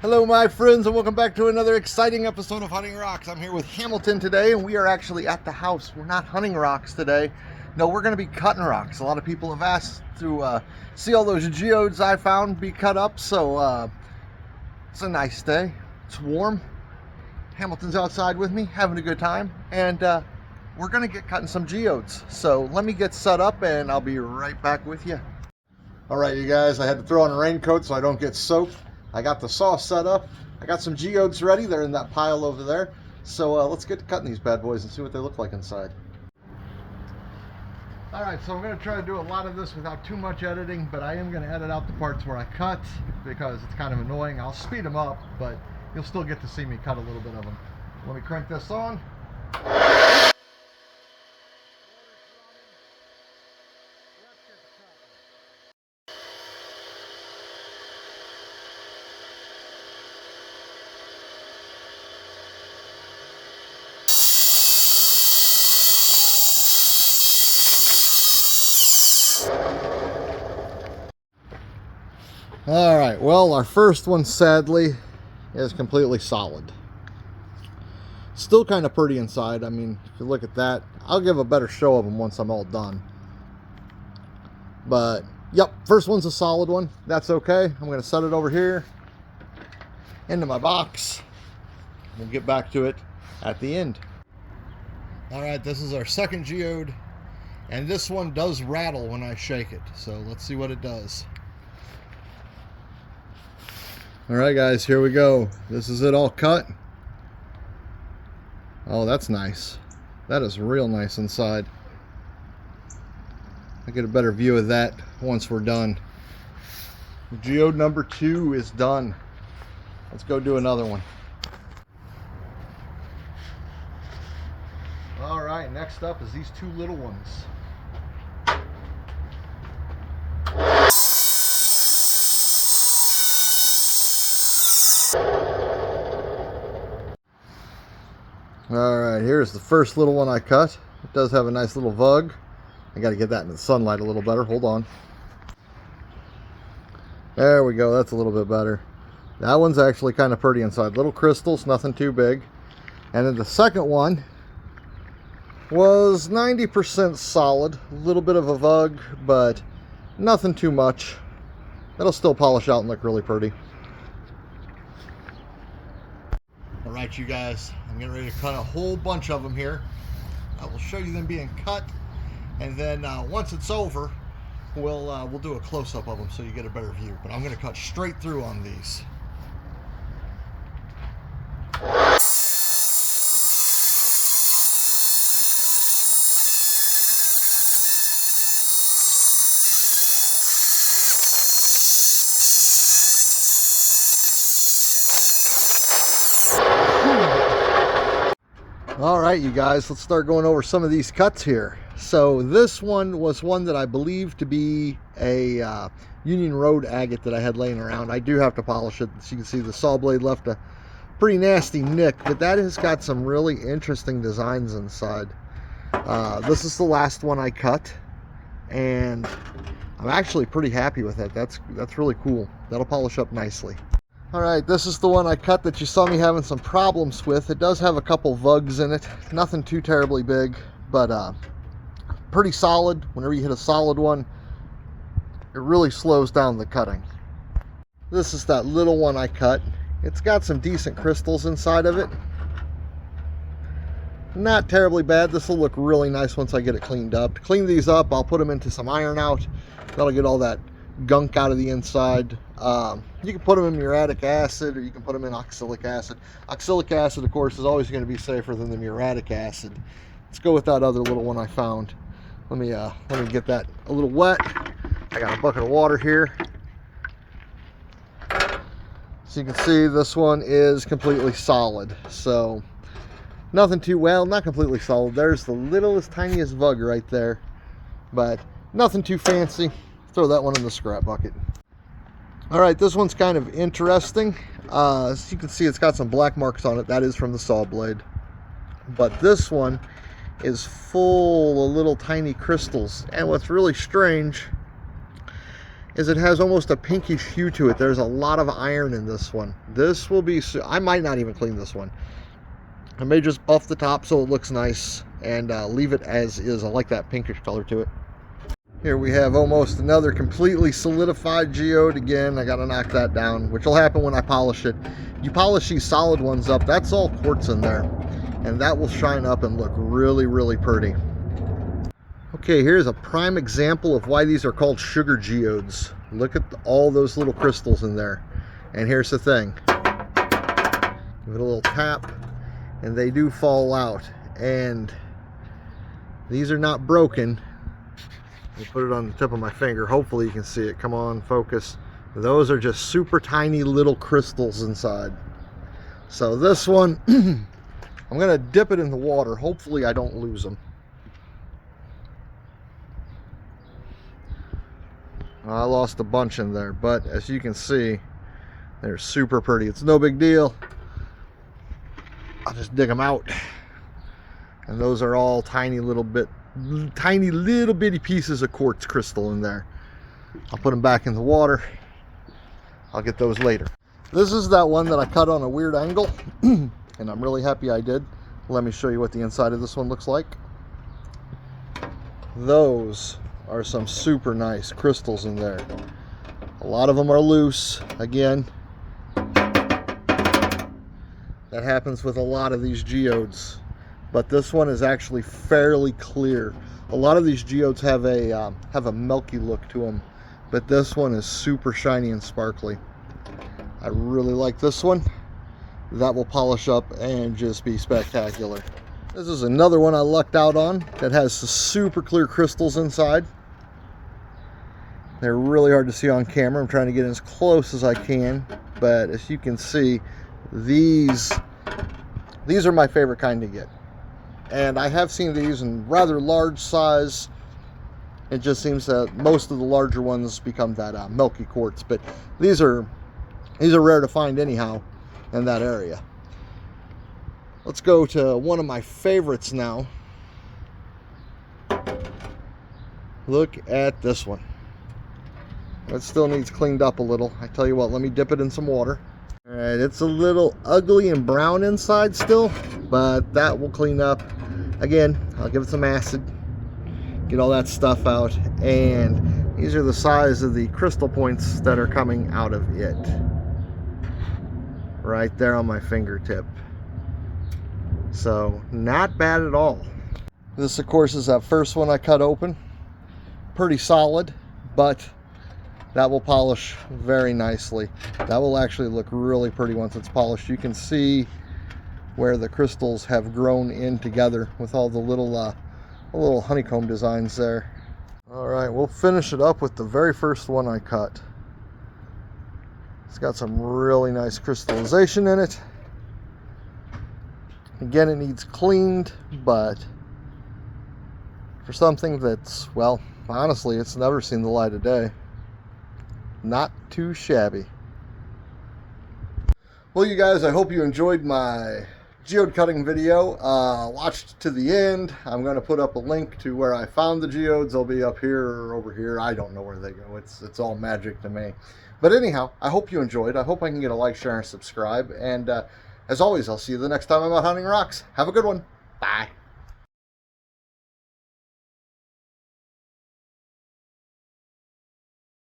Hello my friends, and welcome back to another exciting episode of Hunting Rocks. I'm here with Hamilton today, and we are actually at the house. We're not hunting rocks today. No, we're going to be cutting rocks. A lot of people have asked to see all those geodes I found be cut up, so it's a nice day. It's warm. Hamilton's outside with me, having a good time, and we're going to get cutting some geodes. So let me get set up, and I'll be right back with you. All right, you guys, I had to throw on a raincoat so I don't get soaked. I got the saw set up. I got some geodes ready. They're in that pile over there. So let's get to cutting these bad boys and see what they look like inside. All right, so I'm going to try to do a lot of this without too much editing, but I am going to edit out the parts where I cut because it's kind of annoying. I'll speed them up, but you'll still get to see me cut a little bit of them. Let me crank this on. All right, well, our first one sadly is completely solid. Still kind of pretty inside. I mean, if you look at that, I'll give a better show of them once I'm all done. But yep, first one's a solid one. That's okay. I'm going to set it over here into my box. We'll get back to it at the end. All right, this is our second geode, and this one does rattle when I shake it. So let's see what it does. All right, guys, here we go. This is it all cut. Oh, that's nice. That is real nice inside. I'll get a better view of that once we're done. Geode number 2 is done. Let's go do another one. All right, next up is these two little ones. Alright, here's the first little one I cut. It does have a nice little vug. I got to get that in the sunlight a little better. Hold on. There we go. That's a little bit better. That one's actually kind of pretty inside. Little crystals, nothing too big. And then the second one was 90% solid. A little bit of a vug, but nothing too much. It'll still polish out and look really pretty. Alright, you guys, I'm getting ready to cut a whole bunch of them here. I will show you them being cut, and then once it's over, we'll do a close-up of them so you get a better view. But I'm going to cut straight through on these. All right, you guys, let's start going over some of these cuts here. So this one was one that I believe to be a Union Road agate that I had laying around. I do have to polish it. As you can see, the saw blade left a pretty nasty nick, but that has got some really interesting designs inside. This is the last one I cut, and I'm actually pretty happy with it. That's really cool. That'll polish up nicely. Alright, this is the one I cut that you saw me having some problems with. It does have a couple vugs in it. Nothing too terribly big, but pretty solid. Whenever you hit a solid one, it really slows down the cutting. This is that little one I cut. It's got some decent crystals inside of it. Not terribly bad. This will look really nice once I get it cleaned up. To clean these up, I'll put them into some iron out. That'll get all that gunk out of the inside. You can put them in muriatic acid, or you can put them in oxalic acid. Oxalic acid, of course, is always going to be safer than the muriatic acid. Let's go with that other little one I found. Let me get that a little wet. I got a bucket of water here. So you can see this one is completely solid. So nothing too, well, not completely solid. There's the littlest, tiniest vug right there, but nothing too fancy. Throw that one in the scrap bucket. All right, this one's kind of interesting. As you can see, it's got some black marks on it. That is from the saw blade. But this one is full of little tiny crystals. And what's really strange is it has almost a pinkish hue to it. There's a lot of iron in this one. This will be, I might not even clean this one. I may just buff the top so it looks nice and leave it as is. I like that pinkish color to it. Here we have almost another completely solidified geode. Again, I got to knock that down, which will happen when I polish it. You polish these solid ones up, that's all quartz in there, and that will shine up and look really, really pretty. Okay, here's a prime example of why these are called sugar geodes. Look at all those little crystals in there. And here's the thing. Give it a little tap, and they do fall out. And these are not broken. I'll put it on the tip of my finger. Hopefully you can see it. Come on, focus. Those are just super tiny little crystals inside. So this one, I'm going to dip it in the water. Hopefully I don't lose them. I lost a bunch in there, but as you can see, they're super pretty. It's no big deal. I'll just dig them out. And those are all tiny little bitty pieces of quartz crystal in there. I'll put them back in the water. I'll get those later. This is that one that I cut on a weird angle, and I'm really happy I did. Let me show you what the inside of this one looks like. Those are some super nice crystals in there. A lot of them are loose. Again, that happens with a lot of these geodes, but this one is actually fairly clear. A lot of these geodes have a milky look to them, but this one is super shiny and sparkly. I really like this one. That will polish up and just be spectacular. This is another one I lucked out on that has super clear crystals inside. They're really hard to see on camera. I'm trying to get as close as I can, but as you can see, these are my favorite kind to get. And I have seen these in rather large size. It just seems that most of the larger ones become that milky quartz, but these are rare to find anyhow in that area. Let's go to one of my favorites now. Look at this one. It still needs cleaned up a little. I tell you what, let me dip it in some water. All right, it's a little ugly and brown inside still, but that will clean up. Again, I'll give it some acid, get all that stuff out, and these are the size of the crystal points that are coming out of it. Right there on my fingertip. So, not bad at all. This, of course, is that first one I cut open. Pretty solid, but that will polish very nicely. That will actually look really pretty once it's polished. You can see where the crystals have grown in together with all the little honeycomb designs there. All right, we'll finish it up with the very first one I cut. It's got some really nice crystallization in it. Again, it needs cleaned, but for something that's, well, honestly, it's never seen the light of day. Not too shabby. Well, you guys, I hope you enjoyed my geode cutting video. Watched to the end. I'm going to put up a link to where I found the geodes. They'll be up here or over here. I don't know where they go. It's all magic to me. But anyhow, I hope you enjoyed. I hope I can get a like, share, and subscribe. And as always, I'll see you the next time I'm out hunting rocks. Have a good one. Bye.